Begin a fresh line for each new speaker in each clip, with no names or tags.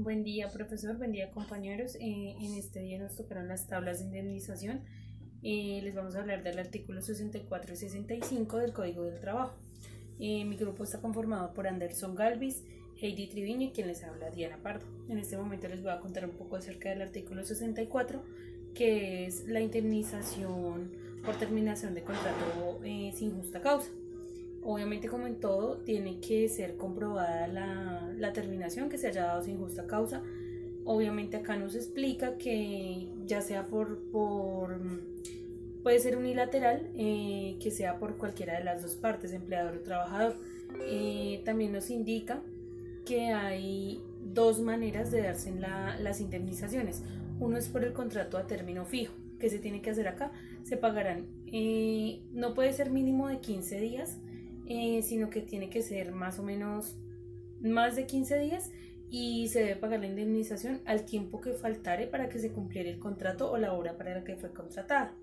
Buen día, profesor. Buen día, compañeros. En este día nos tocaron las tablas de indemnización. Les vamos a hablar del artículo 64 y 65 del Código del Trabajo. Mi grupo está conformado por Anderson Galvis, Heidi Triviño y quien les habla, Diana Pardo. En este momento les voy a contar un poco acerca del artículo 64, que es la indemnización por terminación de contrato sin justa causa. Obviamente, como en todo, tiene que ser comprobada la terminación que se haya dado sin justa causa. Obviamente acá nos explica que ya sea puede ser unilateral, que sea por cualquiera de las dos partes, empleador o trabajador. También nos indica que hay dos maneras de darse las indemnizaciones. Uno es por el contrato a término fijo, que se tiene que hacer acá. Se pagarán, no puede ser mínimo de 15 días, sino que tiene que ser más o menos más de 15 días y se debe pagar la indemnización al tiempo que faltare para que se cumpliera el contrato o la obra para la que fue contratada.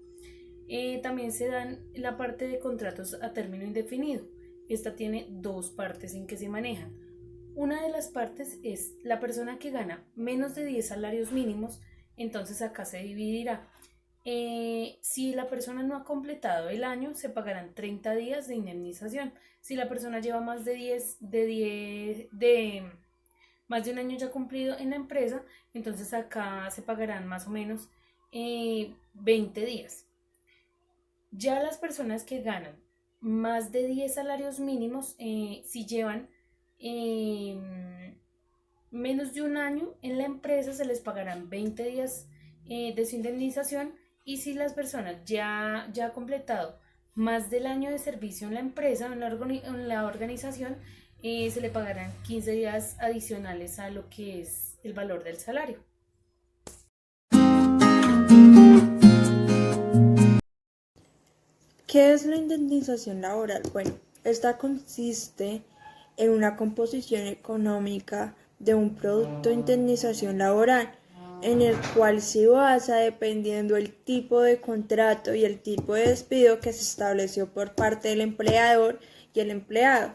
También se dan la parte de contratos a término indefinido. Esta tiene dos partes en que se manejan. Una de las partes es la persona que gana menos de 10 salarios mínimos, entonces acá se dividirá. Si la persona no ha completado el año, se pagarán 30 días de indemnización. Si la persona lleva más más de un año ya cumplido en la empresa, entonces acá se pagarán más o menos 20 días. Ya las personas que ganan más de 10 salarios mínimos, si llevan menos de un año en la empresa, se les pagarán 20 días de su indemnización. Y si las personas ya ha completado más del año de servicio en la empresa, en la organización, se le pagarán 15 días adicionales a lo que es el valor del salario.
¿Qué es la indemnización laboral? Bueno, esta consiste en una composición económica de un producto de indemnización laboral, en el cual se basa dependiendo el tipo de contrato y el tipo de despido que se estableció por parte del empleador y el empleado.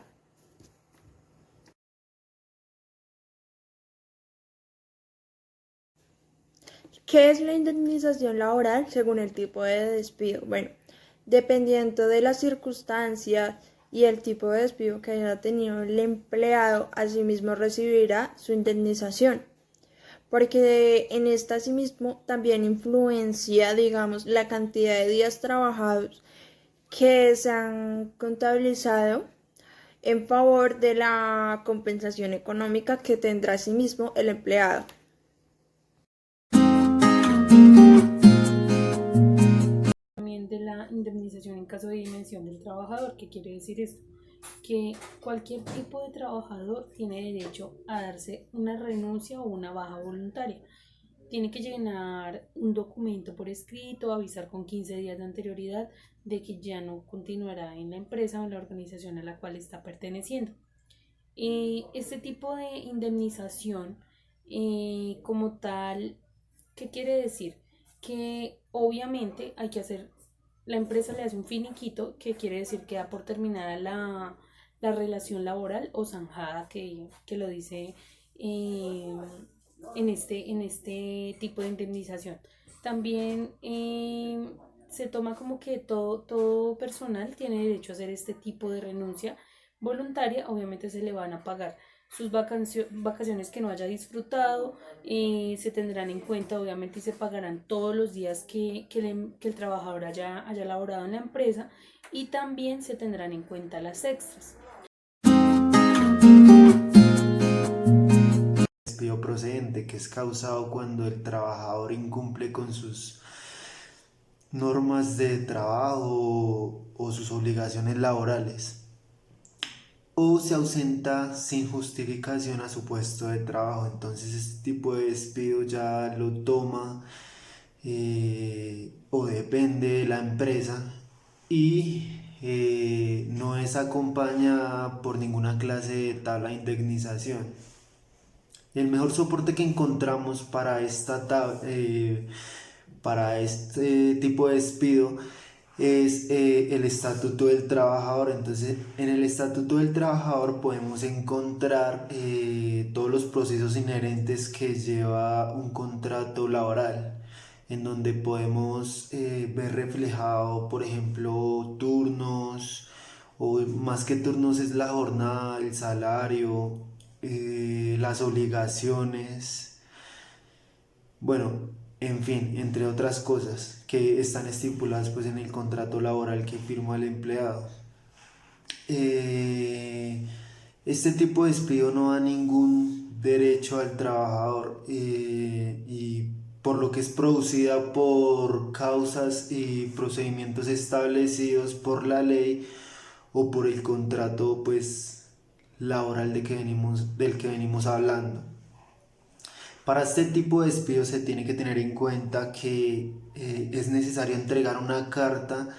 ¿Qué es la indemnización laboral según el tipo de despido? Bueno, dependiendo de las circunstancias y el tipo de despido que haya tenido el empleado, asimismo recibirá su indemnización, porque en esta asimismo también influencia, digamos, la cantidad de días trabajados que se han contabilizado en favor de la compensación económica que tendrá asimismo el empleado.
También de la indemnización en caso de dimensión del trabajador. ¿Qué quiere decir esto? Que cualquier tipo de trabajador tiene derecho a darse una renuncia o una baja voluntaria. Tiene que llenar un documento por escrito, avisar con 15 días de anterioridad de que ya no continuará en la empresa o en la organización a la cual está perteneciendo. Este tipo de indemnización, como tal, ¿qué quiere decir? Que obviamente hay que hacer, la empresa le hace un finiquito, que quiere decir que da por terminada la relación laboral o zanjada, que lo dice en este tipo de indemnización. También se toma como que todo personal tiene derecho a hacer este tipo de renuncia voluntaria. Obviamente se le van a pagar sus vacaciones que no haya disfrutado, se tendrán en cuenta obviamente y se pagarán todos los días que el trabajador haya laborado en la empresa, y también se tendrán en cuenta las extras.
Despido procedente, que es causado cuando el trabajador incumple con sus normas de trabajo o sus obligaciones laborales, o se ausenta sin justificación a su puesto de trabajo. Entonces este tipo de despido ya lo toma o depende de la empresa y no es acompañada por ninguna clase de tabla de indemnización. El mejor soporte que encontramos para este tipo de despido es el estatuto del trabajador. Entonces, en el estatuto del trabajador podemos encontrar todos los procesos inherentes que lleva un contrato laboral, en donde podemos ver reflejado, por ejemplo, turnos, o más que turnos es la jornada, el salario, las obligaciones, bueno, en fin, entre otras cosas que están estipuladas pues en el contrato laboral que firma el empleado. Eh, este tipo de despido no da ningún derecho al trabajador, y por lo que es producida por causas y procedimientos establecidos por la ley o por el contrato pues laboral del que venimos hablando. Para este tipo de despido se tiene que tener en cuenta que es necesario entregar una carta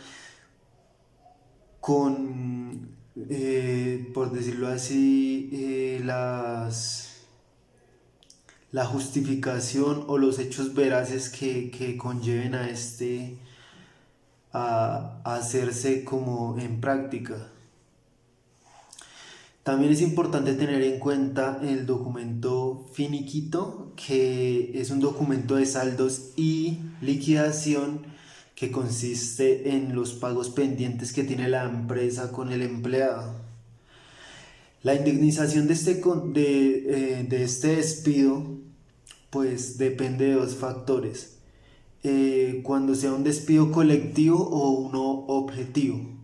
con, por decirlo así, la justificación o los hechos veraces que conlleven a a hacerse como en práctica. También es importante tener en cuenta el documento finiquito, que es un documento de saldos y liquidación que consiste en los pagos pendientes que tiene la empresa con el empleado. La indemnización de este despido pues depende de dos factores. Cuando sea un despido colectivo o uno objetivo.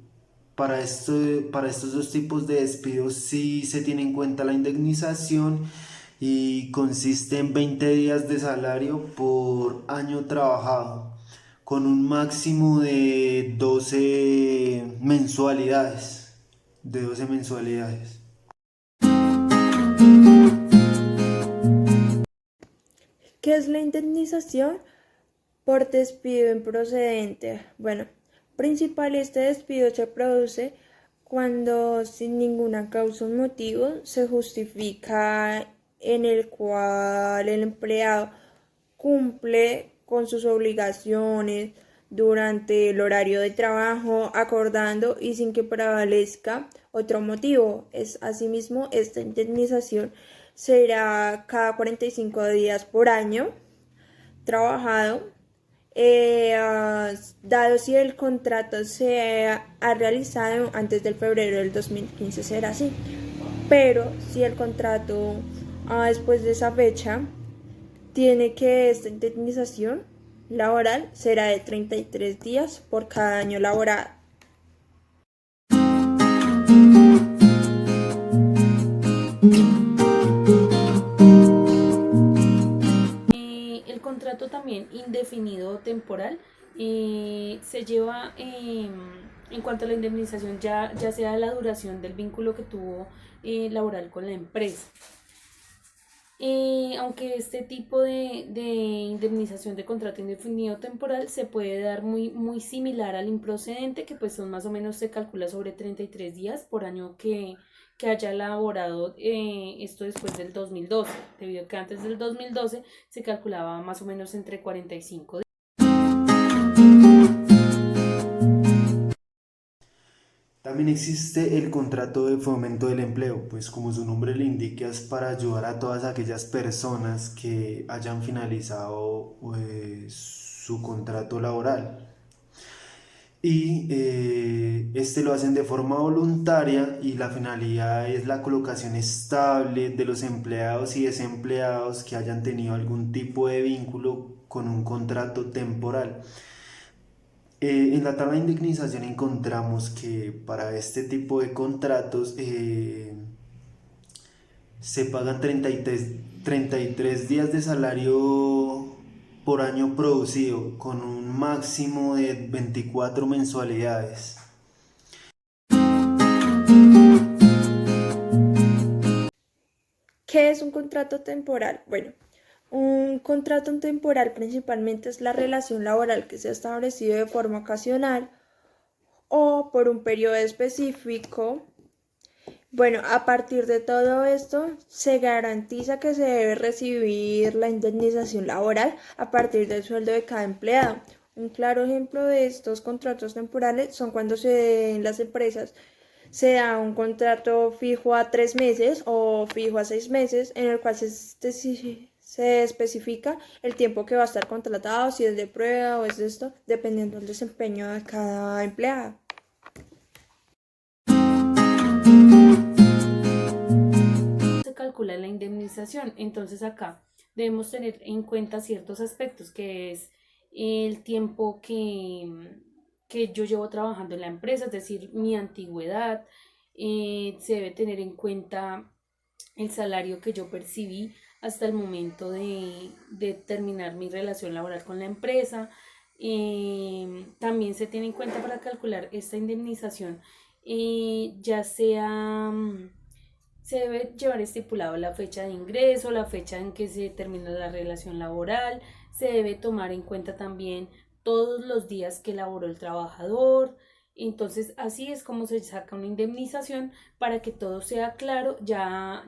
Para estos dos tipos de despidos sí se tiene en cuenta la indemnización, y consiste en 20 días de salario por año trabajado, con un máximo de 12 mensualidades. De 12 mensualidades.
¿Qué es la indemnización por despido improcedente? Bueno, principal, este despido se produce cuando sin ninguna causa o motivo se justifica en el cual el empleado cumple con sus obligaciones durante el horario de trabajo acordando y sin que prevalezca otro motivo. Asimismo, esta indemnización será cada 45 días por año trabajado, dado si el contrato se ha realizado antes del febrero del 2015 será así, pero si el contrato después de esa fecha, tiene que esta indemnización laboral será de 33 días por cada año laborado.
El contrato también indefinido temporal se lleva en cuanto a la indemnización, ya sea la duración del vínculo que tuvo laboral con la empresa. Aunque este tipo de indemnización de contrato indefinido temporal se puede dar muy similar al improcedente, que pues son más o menos, se calcula sobre 33 días por año que haya elaborado esto después del 2012, debido a que antes del 2012 se calculaba más o menos entre 45 días.
También existe el contrato de fomento del empleo, pues como su nombre le indica, es para ayudar a todas aquellas personas que hayan finalizado su contrato laboral. Y este lo hacen de forma voluntaria, y la finalidad es la colocación estable de los empleados y desempleados que hayan tenido algún tipo de vínculo con un contrato temporal. En la tabla de indemnización encontramos que para este tipo de contratos se pagan 33 días de salario por año producido, con un máximo de 24 mensualidades.
¿Qué es un contrato temporal? Bueno, un contrato temporal principalmente es la relación laboral que se ha establecido de forma ocasional o por un periodo específico. Bueno, a partir de todo esto, se garantiza que se debe recibir la indemnización laboral a partir del sueldo de cada empleado. Un claro ejemplo de estos contratos temporales son cuando en las empresas se da un contrato fijo a 3 meses o fijo a 6 meses, en el cual se especifica el tiempo que va a estar contratado, si es de prueba o es de esto, dependiendo del desempeño de cada empleado.
Se calcula la indemnización, entonces acá debemos tener en cuenta ciertos aspectos, que es el tiempo que yo llevo trabajando en la empresa, es decir, mi antigüedad. Se debe tener en cuenta el salario que yo percibí hasta el momento de terminar mi relación laboral con la empresa. También se tiene en cuenta para calcular esta indemnización, ya sea se debe llevar estipulado la fecha de ingreso, la fecha en que se termina la relación laboral, se debe tomar en cuenta también todos los días que laboró el trabajador. Entonces, así es como se saca una indemnización para que todo sea claro. Ya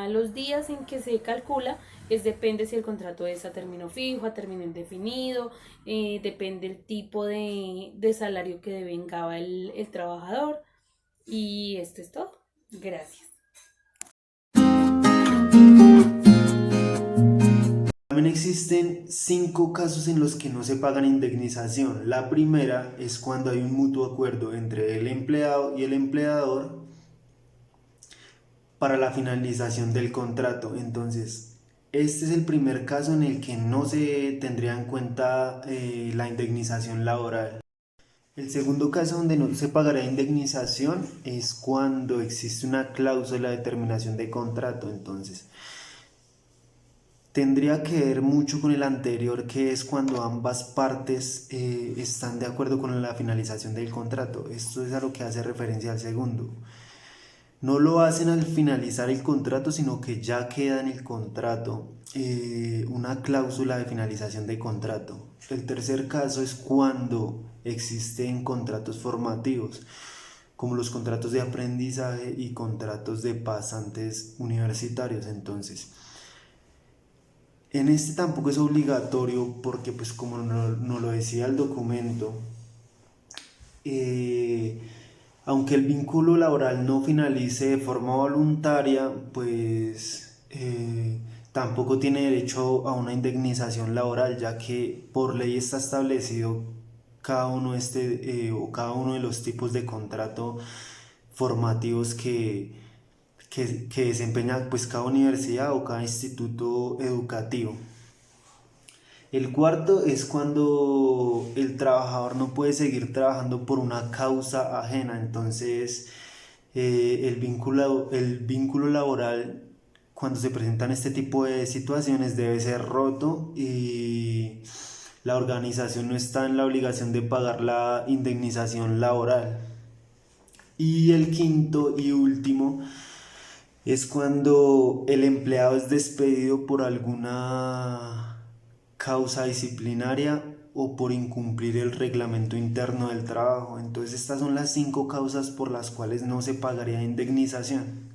los días en que se calcula, depende si el contrato es a término fijo, a término indefinido, depende el tipo de salario que devengaba el trabajador. Y esto es todo. Gracias.
También existen 5 casos en los que no se pagan indemnización. La primera es cuando hay un mutuo acuerdo entre el empleado y el empleador para la finalización del contrato. Entonces, este es el primer caso en el que no se tendría en cuenta la indemnización laboral. El segundo caso donde no se pagará indemnización es cuando existe una cláusula de terminación de contrato. Entonces, tendría que ver mucho con el anterior, que es cuando ambas partes están de acuerdo con la finalización del contrato. Esto es a lo que hace referencia al segundo. No lo hacen al finalizar el contrato, sino que ya queda en el contrato una cláusula de finalización de contrato. El tercer caso es cuando existen contratos formativos, como los contratos de aprendizaje y contratos de pasantes universitarios. Entonces, en este tampoco es obligatorio porque, pues como no lo decía el documento, aunque el vínculo laboral no finalice de forma voluntaria, pues tampoco tiene derecho a una indemnización laboral, ya que por ley está establecido cada uno de los tipos de contrato formativos que desempeña pues cada universidad o cada instituto educativo. El cuarto es cuando el trabajador no puede seguir trabajando por una causa ajena. Entonces el vínculo laboral, cuando se presentan este tipo de situaciones, debe ser roto y la organización no está en la obligación de pagar la indemnización laboral. Y el quinto y último es cuando el empleado es despedido por alguna causa disciplinaria o por incumplir el reglamento interno del trabajo. Entonces estas son las 5 causas por las cuales no se pagaría indemnización.